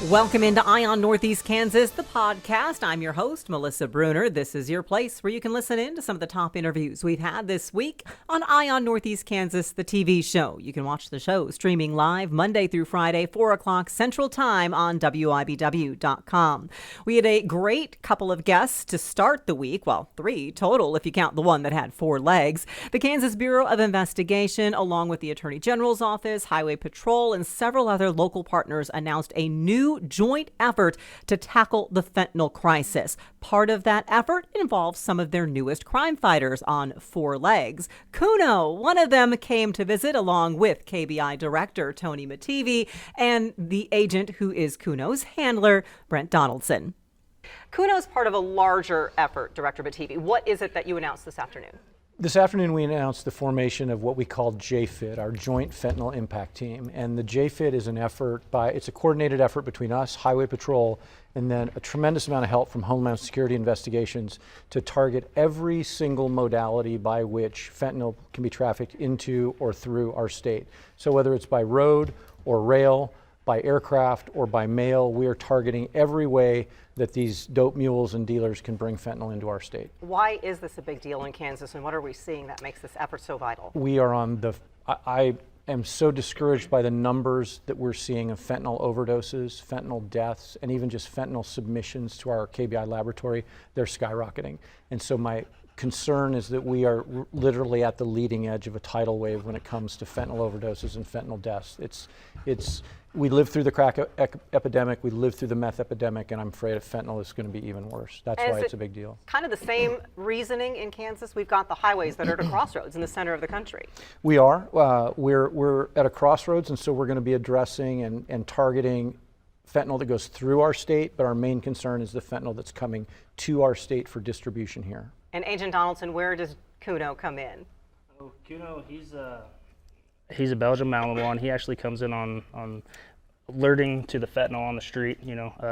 Welcome into Eye on Northeast Kansas, the podcast. I'm your host, Melissa Bruner. This is your place where you can listen in to some of the top interviews we've had this week on Eye on Northeast Kansas, the TV show. You can watch the show streaming live Monday through Friday, 4 o'clock Central Time on WIBW.com. We had a great couple of guests to start the week. Well, 3 total if you count the one that had 4 legs. The Kansas Bureau of Investigation, along with the Attorney General's Office, Highway Patrol, and several other local partners announced a new joint effort to tackle the fentanyl crisis. Part of that effort involves some of their newest crime fighters on 4 legs. Kuno, one of them, came to visit along with KBI Director Tony Mattivi and the agent who is Kuno's handler, Brentt Donaldson. Kuno is part of a larger effort, Director Mattivi. What is it that you announced this afternoon? This afternoon we announced the formation of what we call JFIT, our Joint Fentanyl Impact Team. And the JFIT is it's a coordinated effort between us, Highway Patrol, and then a tremendous amount of help from Homeland Security investigations to target every single modality by which fentanyl can be trafficked into or through our state. So whether it's by road or rail, by aircraft or by mail, we are targeting every way that these dope mules and dealers can bring fentanyl into our state. Why is this a big deal in Kansas, and what are we seeing that makes this effort so vital? We are I am so discouraged by the numbers that we're seeing of fentanyl overdoses, fentanyl deaths, and even just fentanyl submissions to our KBI laboratory. They're skyrocketing. And so my concern is that we are literally at the leading edge of a tidal wave when it comes to fentanyl overdoses and fentanyl deaths. We lived through the crack epidemic, we lived through the meth epidemic, and I'm afraid fentanyl is going to be even worse. That's why it's a big deal. Kind of the same reasoning in Kansas? We've got the highways that are at a crossroads in the center of the country. We are. We're at a crossroads, and so we're going to be addressing and targeting fentanyl that goes through our state, but our main concern is the fentanyl that's coming to our state for distribution here. And Agent Donaldson, where does Kuno come in? Oh, Kuno, he's a Belgian Malinois. He actually comes in on alerting to the fentanyl on the street,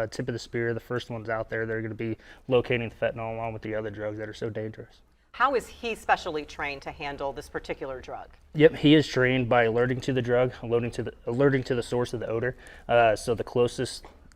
tip of the spear, the first ones out there. They're going to be locating the fentanyl along with the other drugs that are so dangerous. How is he specially trained to handle this particular drug? Yep, he is trained by alerting to the drug, alerting to the source of the odor. So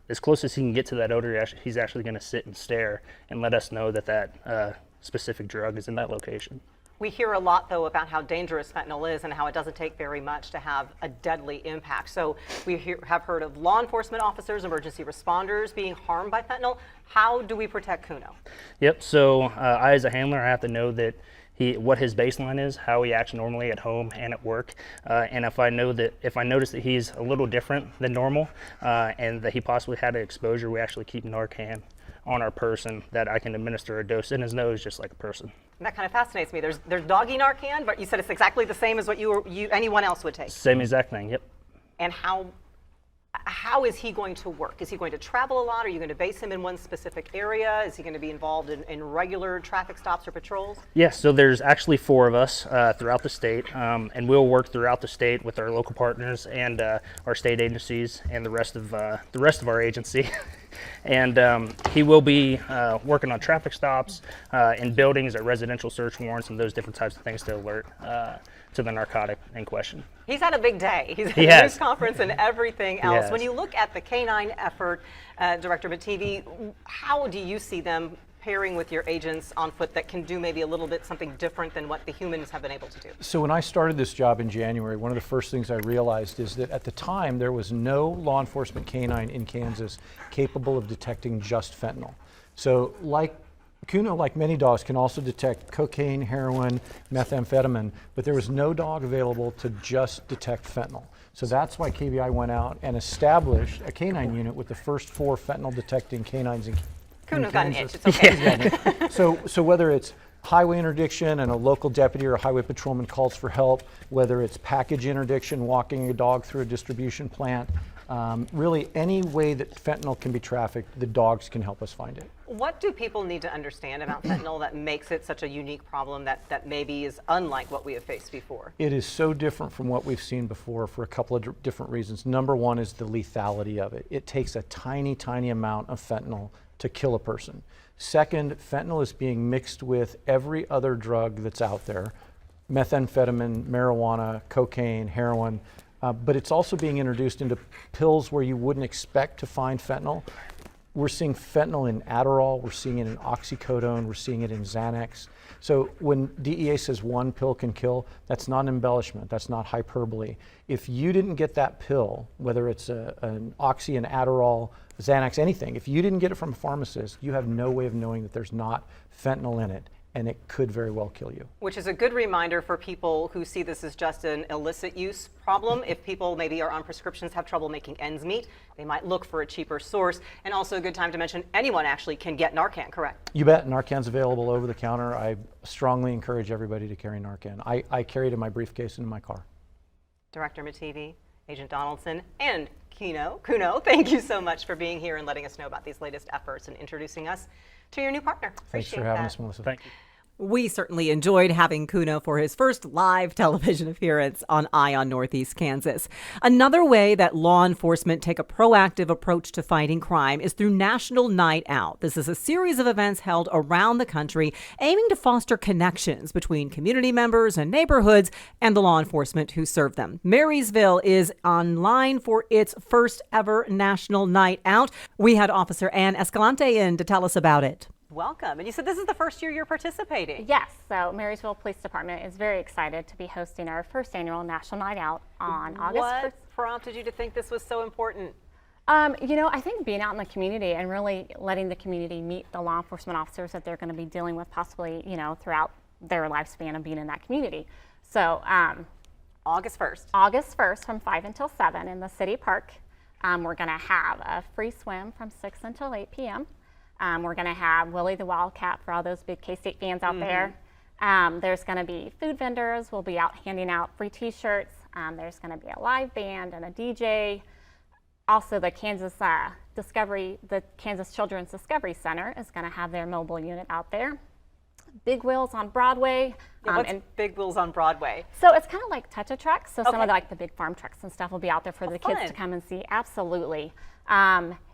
as close as he can get to that odor, he's actually going to sit and stare and let us know that specific drug is in that location. We hear a lot, though, about how dangerous fentanyl is and how it doesn't take very much to have a deadly impact. So we have heard of law enforcement officers, emergency responders being harmed by fentanyl. How do we protect Kuno? Yep, so I as a handler, I have to know that what his baseline is, how he acts normally at home and at work, and if I notice that he's a little different than normal and that he possibly had an exposure, we actually keep Narcan on our person that I can administer a dose in his nose just like a person. And that kind of fascinates me. There's doggy Narcan, but you said it's exactly the same as what anyone else would take. Same exact thing, yep. And how is he going to work? Is he going to travel a lot? Are you going to base him in one specific area? Is he going to be involved in regular traffic stops or patrols? Yes, so there's actually 4 of us throughout the state, and we'll work throughout the state with our local partners and our state agencies and the rest of our agency. And he will be working on traffic stops in buildings, at residential search warrants, and those different types of things to alert to the narcotic in question. He's had a big day. He's at a news conference and everything else. When you look at the canine effort, Director Mattivi, how do you see them pairing with your agents on foot that can do maybe a little bit something different than what the humans have been able to do? So when I started this job in January, one of the first things I realized is that at the time there was no law enforcement canine in Kansas capable of detecting just fentanyl. So Kuno, like many dogs, can also detect cocaine, heroin, methamphetamine, but there was no dog available to just detect fentanyl. So that's why KBI went out and established a canine unit with the first 4 fentanyl detecting canines in Kuno's got an itch, it's okay. So whether it's highway interdiction and a local deputy or a highway patrolman calls for help, whether it's package interdiction, walking a dog through a distribution plant, really any way that fentanyl can be trafficked, the dogs can help us find it. What do people need to understand about fentanyl that makes it such a unique problem that maybe is unlike what we have faced before? It is so different from what we've seen before for a couple of different reasons. Number one is the lethality of it. It takes a tiny, tiny amount of fentanyl to kill a person. Second, fentanyl is being mixed with every other drug that's out there, methamphetamine, marijuana, cocaine, heroin. But it's also being introduced into pills where you wouldn't expect to find fentanyl. We're seeing fentanyl in Adderall, we're seeing it in oxycodone, we're seeing it in Xanax. So when DEA says one pill can kill, that's not an embellishment, that's not hyperbole. If you didn't get that pill, whether it's an Oxy, an Adderall, Xanax, anything, if you didn't get it from a pharmacist, you have no way of knowing that there's not fentanyl in it, and it could very well kill you. Which is a good reminder for people who see this as just an illicit use problem. If people maybe are on prescriptions, have trouble making ends meet, they might look for a cheaper source. And also a good time to mention anyone actually can get Narcan, correct? You bet. Narcan's available over the counter. I strongly encourage everybody to carry Narcan. I carry it in my briefcase and in my car. Director Mattivi, Agent Donaldson, and Kuno, thank you so much for being here and letting us know about these latest efforts and introducing us to your new partner. Thanks for having us, Melissa. Thank you. We certainly enjoyed having Kuno for his first live television appearance on Eye on Northeast Kansas. Another way that law enforcement take a proactive approach to fighting crime is through National Night Out. This is a series of events held around the country aiming to foster connections between community members and neighborhoods and the law enforcement who serve them. Marysville is online for its first ever National Night Out. We had Officer Ann Escalante in to tell us about it. Welcome. And you said this is the first year you're participating. Yes, so Marysville Police Department is very excited to be hosting our first annual National Night Out on August 1st. What prompted you to think this was so important? I think being out in the community and really letting the community meet the law enforcement officers that they're going to be dealing with possibly, throughout their lifespan of being in that community. So August 1st. August 1st from 5 until 7 in the city park. We're going to have a free swim from 6 until 8 p.m. We're going to have Willie the Wildcat for all those big K-State fans out there. There's going to be food vendors. We'll be out handing out free T-shirts. There's going to be a live band and a DJ. Also, the Kansas Children's Discovery Center is going to have their mobile unit out there. Big Wheels on Broadway. What's Big Wheels on Broadway? So it's kind of like touch-a trucks. So some of the big farm trucks and stuff will be out there for the kids to come and see. Absolutely.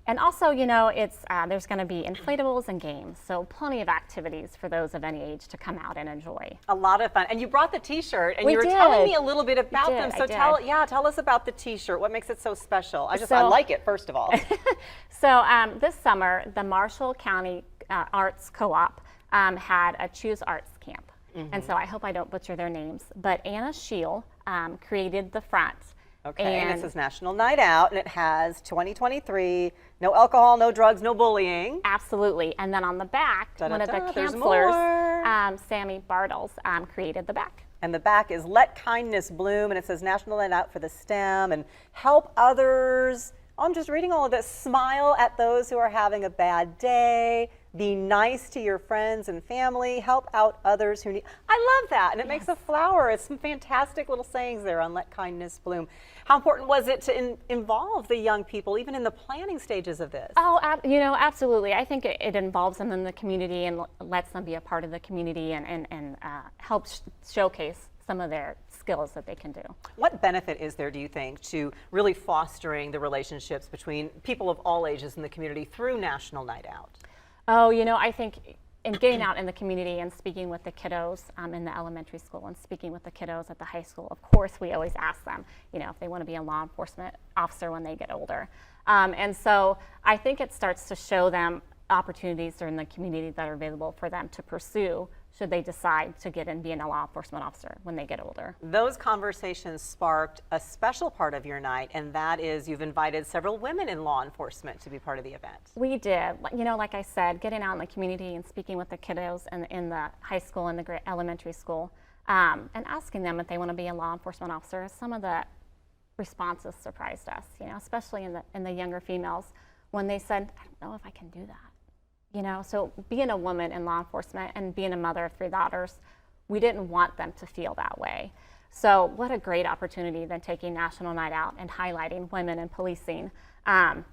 And also, there's going to be inflatables and games. So plenty of activities for those of any age to come out and enjoy. A lot of fun. And you brought the T-shirt, and you were telling me a little bit about them. So tell us about the T-shirt. What makes it so special? I like it, first of all. So this summer, the Marshall County Arts Co-op had a Choose Arts camp. And so I hope I don't butcher their names, but Anna Scheel created the front. Okay, and it says National Night Out, and it has 2023, no alcohol, no drugs, no bullying. Absolutely. And then on the back, one of the counselors, Sammy Bartles, created the back. And the back is Let Kindness Bloom, and it says National Night Out for the STEM and help others. I'm just reading all of this. Smile at those who are having a bad day. Be nice to your friends and family. Help out others who need. I love that. And it makes a flower. It's some fantastic little sayings there on Let Kindness Bloom. How important was it to involve the young people, even in the planning stages of this? Oh, absolutely. I think it involves them in the community and lets them be a part of the community and helps showcase some of their skills that they can do. What benefit is there, do you think, to really fostering the relationships between people of all ages in the community through National Night Out? Oh, I think in getting out in the community and speaking with the kiddos in the elementary school and speaking with the kiddos at the high school, of course, we always ask them, if they want to be a law enforcement officer when they get older. And so I think it starts to show them opportunities in the community that are available for them to pursue should they decide to get in being a law enforcement officer when they get older. Those conversations sparked a special part of your night, and that is you've invited several women in law enforcement to be part of the event. We did. Like I said, getting out in the community and speaking with the kiddos in the high school and the elementary school, and asking them if they want to be a law enforcement officer. Some of the responses surprised us, especially in the younger females when they said, I don't know if I can do that. So being a woman in law enforcement and being a mother of 3 daughters, we didn't want them to feel that way. So what a great opportunity than taking National Night Out and highlighting women in policing. And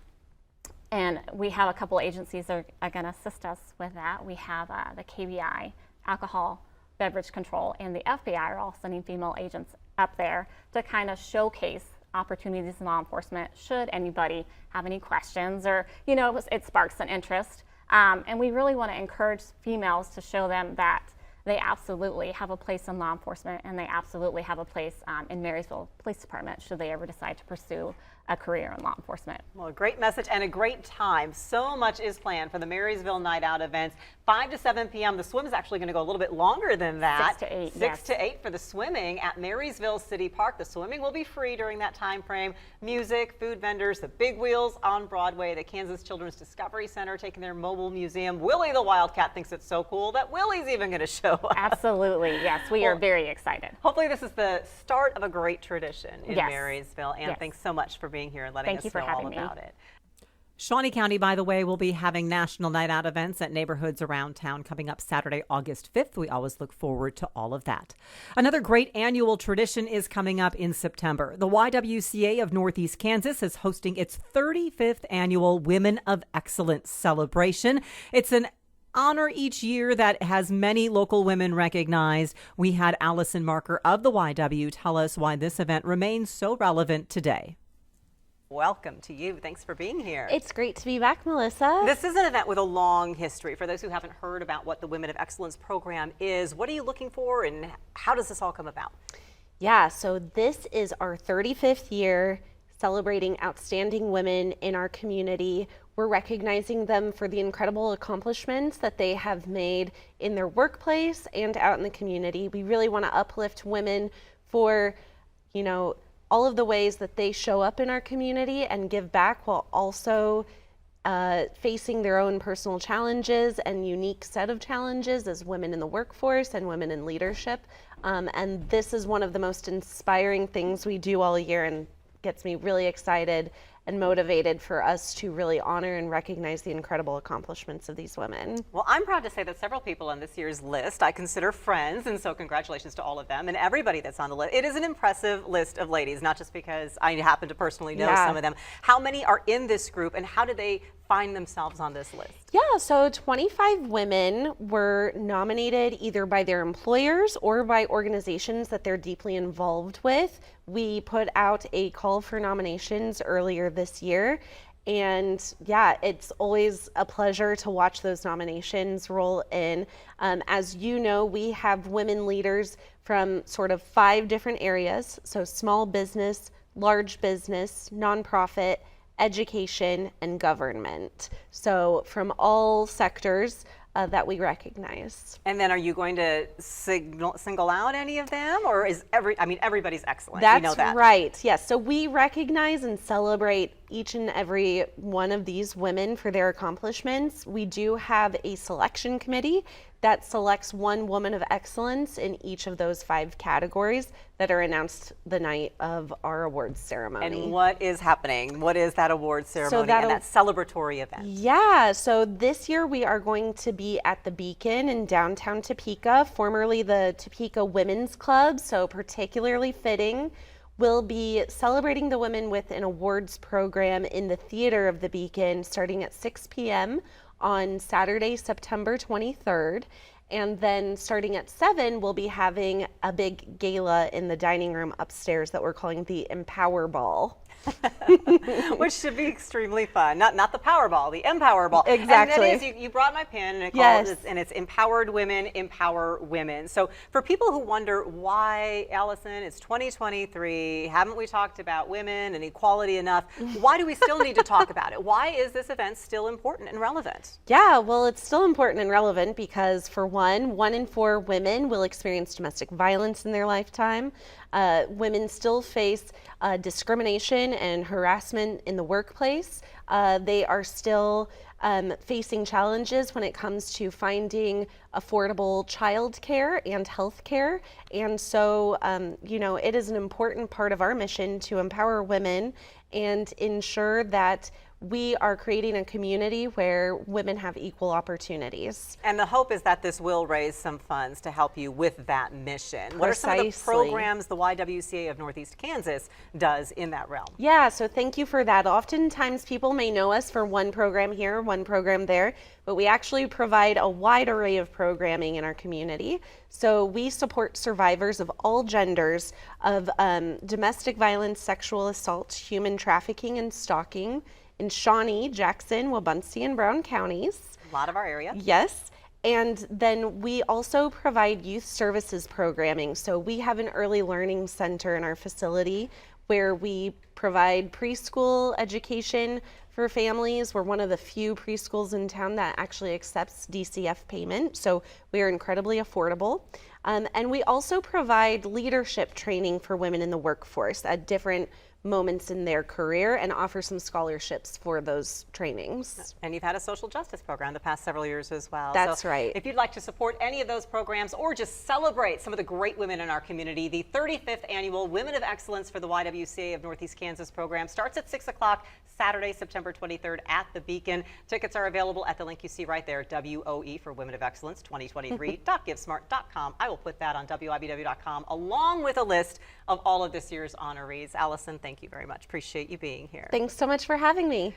we have a couple agencies that are going to assist us with that. We have the KBI, Alcohol Beverage Control, and the FBI are all sending female agents up there to kind of showcase opportunities in law enforcement should anybody have any questions or, it sparks an interest. And we really want to encourage females to show them that they absolutely have a place in law enforcement, and they absolutely have a place in Marysville Police Department should they ever decide to pursue a career in law enforcement. Well, a great message and a great time. So much is planned for the Marysville Night Out events. 5 to 7 p.m. The swim is actually going to go a little bit longer than that. 6 to 8, 6 yes. to 8 for the swimming at Marysville City Park. The swimming will be free during that time frame. Music, food vendors, the big wheels on Broadway, the Kansas Children's Discovery Center taking their mobile museum. Willie the Wildcat thinks it's so cool that Willie's even going to show up. Absolutely, yes. We are very excited. Hopefully this is the start of a great tradition in Yes. Marysville. And Yes. thanks so much for being here and letting Thank us you for know having all me. about it. Shawnee County, by the way, will be having National Night Out events at neighborhoods around town coming up Saturday, August 5th. We always look forward to all of that. Another great annual tradition is coming up in September. The YWCA of Northeast Kansas is hosting its 35th annual Women of Excellence celebration. It's an honor each year that has many local women recognized. We had Allison Marker of the YW tell us why this event remains so relevant today. Welcome to you. Thanks for being here. It's great to be back, Melissa. This is an event with a long history. For those who haven't heard about what the Women of Excellence program is, what are you looking for and how does this all come about? Yeah, so this is our 35th year celebrating outstanding women in our community. We're recognizing them for the incredible accomplishments that they have made in their workplace and out in the community. We really want to uplift women for, you know, all of the ways that they show up in our community and give back while also facing their own personal challenges and unique set of challenges as women in the workforce and women in leadership. And this is one of the most inspiring things we do all year and gets me really excited and motivated for us to really honor and recognize the incredible accomplishments of these women. Well, I'm proud to say that several people on this year's list I consider friends, and so congratulations to all of them and everybody that's on the list. It is an impressive list of ladies, not just because I happen to personally know some of them. How many are in this group and how did they find themselves on this list? Yeah, so 25 women were nominated either by their employers or by organizations that they're deeply involved with. We put out a call for nominations earlier this year. And yeah, it's always a pleasure to watch those nominations roll in. As you know, we have women leaders from sort of 5 different areas. So small business, large business, nonprofit, education, and government. So from all sectors that we recognize. And then are you going to single out any of them, or is everybody's excellent? That's we know that. right. Yes. So we recognize and celebrate each and every one of these women for their accomplishments. We do have a selection committee that selects one woman of excellence in each of those 5 categories that are announced the night of our awards ceremony. And what is happening? What is that awards ceremony and that celebratory event? Yeah, so this year we are going to be at the Beacon in downtown Topeka, formerly the Topeka Women's Club, so particularly fitting. We'll be celebrating the women with an awards program in the theater of the Beacon starting at 6 p.m. on Saturday, September 23rd. And then starting at 7, we'll be having a big gala in the dining room upstairs that we're calling the Empower Ball. Which should be extremely fun. Not the Powerball, the Empower Ball. Exactly. And that is, you brought my pen and it's Empowered Women, Empower Women. So for people who wonder why, Allison, it's 2023, haven't we talked about women and equality enough? Why do we still need to talk about it? Why is this event still important and relevant? Yeah, well, it's still important and relevant because for one in 4 women will experience domestic violence in their lifetime. Women still face discrimination and harassment in the workplace. They are still facing challenges when it comes to finding affordable childcare and health care. And so, it is an important part of our mission to empower women and ensure that we are creating a community where women have equal opportunities. And the hope is that this will raise some funds to help you with that mission. What are some of the programs the YWCA of Northeast Kansas does in that realm? Yeah, so thank you for that. Oftentimes people may know us for one program here, one program there, but we actually provide a wide array of programming in our community. So we support survivors of all genders of domestic violence, sexual assault, human trafficking, and stalking in Shawnee, Jackson, Wabaunsee, and Brown counties. A lot of our area. Yes. And then we also provide youth services programming. So we have an early learning center in our facility where we provide preschool education for families. We're one of the few preschools in town that actually accepts DCF payment, so we are incredibly affordable. And we also provide leadership training for women in the workforce at different moments in their career and offer some scholarships for those trainings. And you've had a social justice program the past several years as well. That's so right. If you'd like to support any of those programs or just celebrate some of the great women in our community, the 35th Annual Women of Excellence for the YWCA of Northeast Kansas program starts at 6 o'clock Saturday, September 23rd at the Beacon. Tickets are available at the link you see right there, WOE for Women of Excellence 2023.givesmart.com. I will put that on WIBW.com along with a list of all of this year's honorees. Allison, thank you very much. Appreciate you being here. Thanks so much for having me.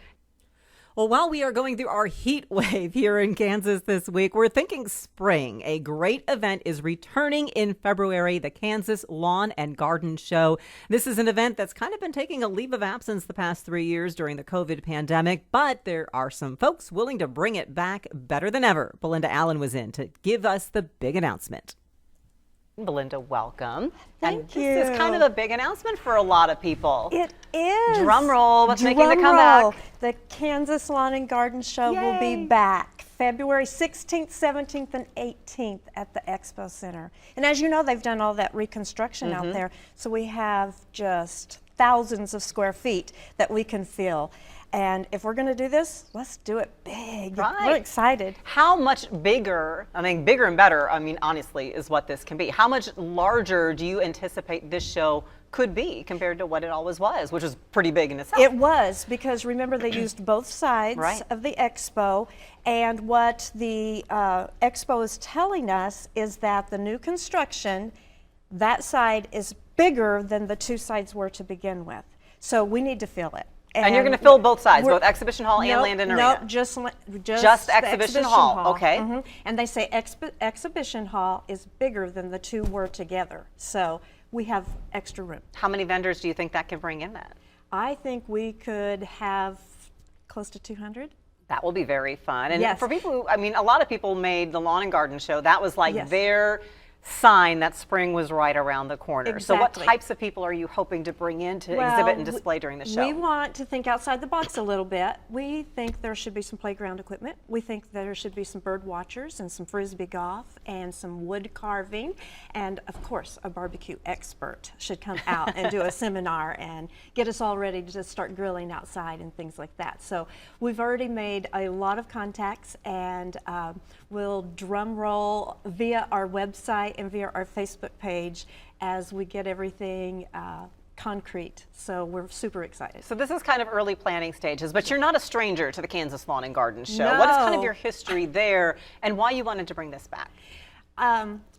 Well, while we are going through our heat wave here in Kansas this week, we're thinking spring. A great event is returning in February, the Kansas Lawn and Garden Show. This is an event that's kind of been taking a leave of absence the past 3 years during the COVID pandemic, but there are some folks willing to bring it back better than ever. Belinda Allen was in to give us the big announcement. Belinda, welcome. Thank you. This is kind of a big announcement for a lot of people. It is. Drum roll. What's making the Drum comeback? roll. The Kansas Lawn and Garden Show will Yay. be back February 16th, 17th, and 18th at the Expo Center. And as you know, they've done all that reconstruction out there. So we have just thousands of square feet that we can fill. And if we're going to do this, let's do it big. Right. We're excited. How much bigger, I mean, bigger and better, I mean, honestly, is what this can be. How much larger do you anticipate this show could be compared to what it always was, which is pretty big in itself? It was, because remember they used both sides Right. of the expo, and what the expo is telling us is that the new construction, that side is bigger than the two sides were to begin with. So we need to fill it. And you're going to fill both sides, we're- both exhibition hall and Nope, land and arena? nope, just Just exhibition hall, okay. Mhm. And they say exhibition hall is bigger than the two were together. So we have extra room. How many vendors do you think that can bring in then? I think we could have close to 200. That will be very fun. And Yes. for people who, I mean, a lot of people made the Lawn and Garden Show. That was like Yes. their sign that spring was right around the corner. So what Exactly. types of people are you hoping to bring in to exhibit and display during the show? We want to think outside the box a little bit. We think there should be some playground equipment. We think there should be some bird watchers and some frisbee golf and some wood carving. And of course, a barbecue expert should come out and do a seminar and get us all ready to just start grilling outside and things like that. So we've already made a lot of contacts, and we'll drum roll via our website and via our Facebook page as we get everything concrete. So we're super excited. So this is kind of early planning stages, but you're not a stranger to the Kansas Lawn and Garden Show. What is kind of No. your history there and why you wanted to bring this back?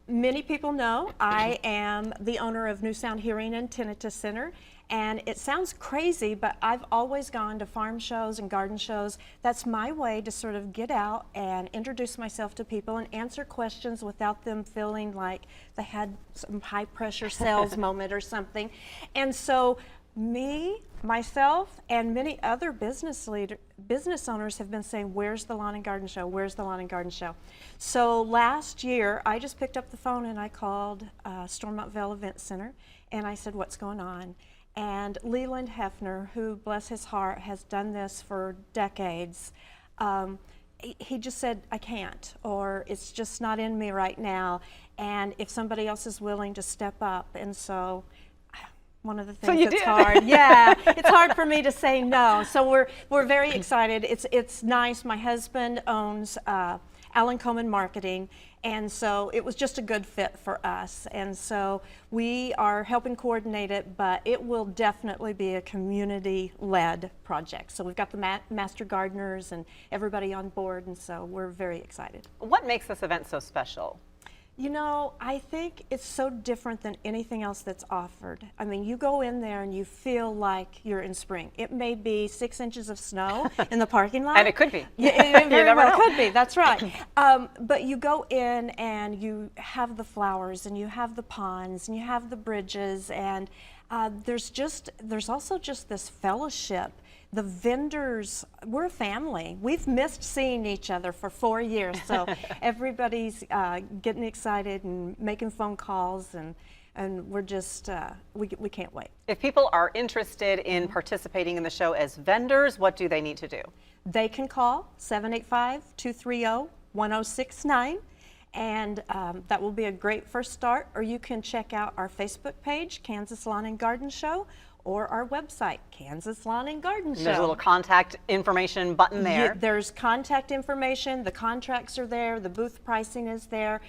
Many people know I am the owner of New Sound Hearing and Tinnitus Center, and it sounds crazy, but I've always gone to farm shows and garden shows. That's my way to sort of get out and introduce myself to people and answer questions without them feeling like they had some high pressure sales moment or something. And so myself, and many other business owners have been saying, where's the Lawn and Garden Show? Where's the Lawn and Garden Show? So last year, I just picked up the phone and I called Stormont Vale Event Center, and I said, what's going on? And Leland Hefner, who, bless his heart, has done this for decades, he just said, I can't, or it's just not in me right now, and if somebody else is willing to step up. And so one of the things you that's did. hard. Yeah, it's hard for me to say no. So we're very excited. It's nice. My husband owns Allen Coleman Marketing, and so it was just a good fit for us. And so we are helping coordinate it, but it will definitely be a community-led project. So we've got the master gardeners and everybody on board, and so we're very excited. What makes this event so special? You know, I think it's so different than anything else that's offered. I mean, you go in there and you feel like you're in spring. It may be 6 inches of snow in the parking lot. And it could be. Yeah, it very never well know. could be, that's right. But you go in and you have the flowers and you have the ponds and you have the bridges, and There's also just this fellowship. The vendors, we're a family. We've missed seeing each other for 4 years, so everybody's getting excited and making phone calls, and we're just, we can't wait. If people are interested in participating in the show as vendors, what do they need to do? They can call 785-230-1069, and that will be a great first start. Or you can check out our Facebook page, Kansas Lawn and Garden Show, or our website, Kansas Lawn and Garden Show. There's a little contact information button there. Yeah, there's contact information, the contracts are there, the booth pricing is there,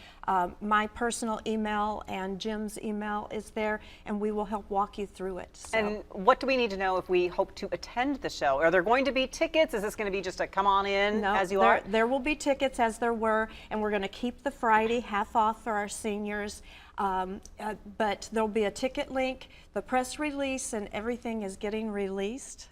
my personal email and Jim's email is there, and we will help walk you through it. So. And what do we need to know if we hope to attend the show? Are there going to be tickets? Is this going to be just a come on in as you are? There will be tickets as there were, and we're going to keep the Friday half off for our seniors. But there'll be a ticket link. The press release and everything is getting released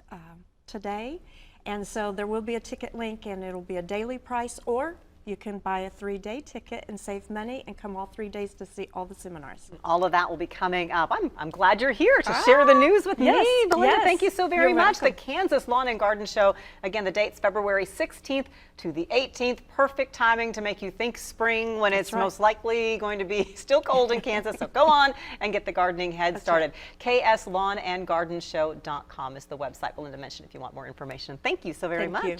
today, and so there will be a ticket link, and it'll be a daily price, or you can buy a 3-day ticket and save money and come all 3 days to see all the seminars. All of that will be coming up. I'm glad you're here to share the news with me. Belinda, thank you so very much. Welcome. The Kansas Lawn and Garden Show. Again, the date's February 16th to the 18th. Perfect timing to make you think spring when it's most likely going to be still cold in Kansas. So go on and get the gardening head started. KSLawnandGardenShow.com is the website Belinda mentioned if you want more information. Thank you so very much. You.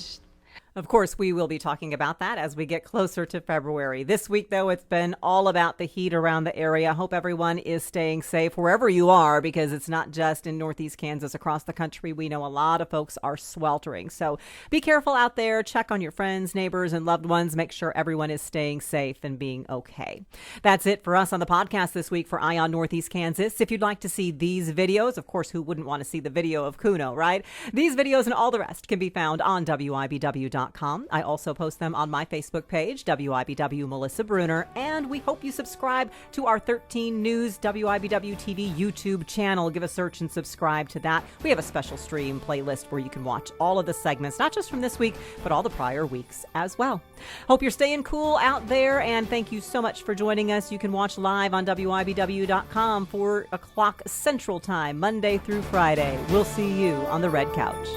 Of course, we will be talking about that as we get closer to February. This week, though, it's been all about the heat around the area. I hope everyone is staying safe wherever you are, because it's not just in Northeast Kansas. Across the country, we know a lot of folks are sweltering. So be careful out there. Check on your friends, neighbors, and loved ones. Make sure everyone is staying safe and being okay. That's it for us on the podcast this week for Eye on Northeast Kansas. If you'd like to see these videos, of course, who wouldn't want to see the video of Kuno, right? These videos and all the rest can be found on WIBW.com. I also post them on my Facebook page, WIBW Melissa Bruner, and we hope you subscribe to our 13 News WIBW TV YouTube channel. Give a search and subscribe to that. We have a special stream playlist where you can watch all of the segments, not just from this week, but all the prior weeks as well. Hope you're staying cool out there, and thank you so much for joining us. You can watch live on WIBW.com 4 o'clock Central Time, Monday through Friday. We'll see you on the Red Couch.